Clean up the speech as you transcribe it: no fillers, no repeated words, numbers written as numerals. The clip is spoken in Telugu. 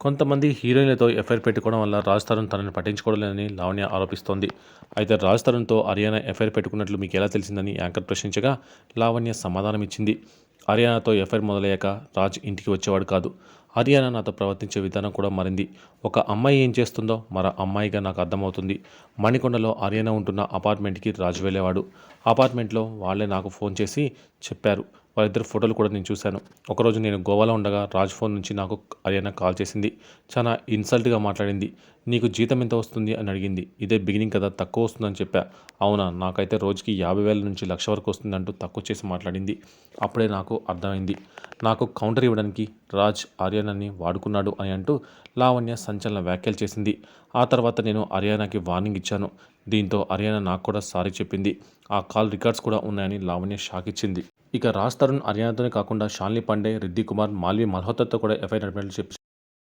కొంతమంది హీరోయిన్లతో ఎఫ్ఐఆర్ పెట్టుకోవడం వల్ల రాజ్ తరుణ్ తనని పట్టించుకోవడం లేదని లావణ్య ఆరోపిస్తోంది. అయితే రాజ్ తరుణ్తో అరియానా ఎఫ్ఐఆర్ పెట్టుకున్నట్లు మీకు ఎలా తెలిసిందని యాంకర్ ప్రశ్నించగా లావణ్య సమాధానం ఇచ్చింది. అరియానాతో ఎఫ్ఐఆర్ మొదలయ్యాక రాజ్ ఇంటికి వచ్చేవాడు కాదు. అరియానా నాతో ప్రవర్తించే విధానం కూడా మారింది. ఒక అమ్మాయి ఏం చేస్తుందో మరో అమ్మాయిగా నాకు అర్థమవుతుంది. మణికొండలో అరియానా ఉంటున్న అపార్ట్మెంట్కి రాజు వెళ్ళేవాడు. అపార్ట్మెంట్లో వాళ్లే నాకు ఫోన్ చేసి చెప్పారు. వాళ్ళిద్దరు ఫోటోలు కూడా నేను చూశాను. ఒకరోజు నేను గోవాలో ఉండగా రాజ్ ఫోన్ నుంచి నాకు అరియానా కాల్ చేసింది. చాలా ఇన్సల్ట్గా మాట్లాడింది. నీకు జీతం ఎంత వస్తుంది అని అడిగింది. ఇదే బిగినింగ్ కదా, తక్కువ వస్తుందని చెప్పా. అవునా, నాకైతే రోజుకి 50,000 నుంచి 1,00,000 వరకు వస్తుందంటూ తక్కువ చేసి మాట్లాడింది. అప్పుడే నాకు అర్థమైంది. నాకు కౌంటర్ ఇవ్వడానికి రాజ్ అరియానాని వాడుకున్నాడు అని అంటూ లావణ్య సంచలన వ్యాఖ్యలు చేసింది. ఆ తర్వాత నేను అరియానాకి వార్నింగ్ ఇచ్చాను. దీంతో అరియానా నాకు కూడా సారీ చెప్పింది. ఆ కాల్ రికార్డ్స్ కూడా ఉన్నాయని లావణ్య షాక్ ఇచ్చింది. ఇక రాజ్ తరుణ్ అరియానాతోనే కాకుండా షాలిని పాండే, రిద్ది కుమార్, మాల్వి మల్హోత్రాతో కూడా ఎఫ్ఐఆర్ నడిపినట్లు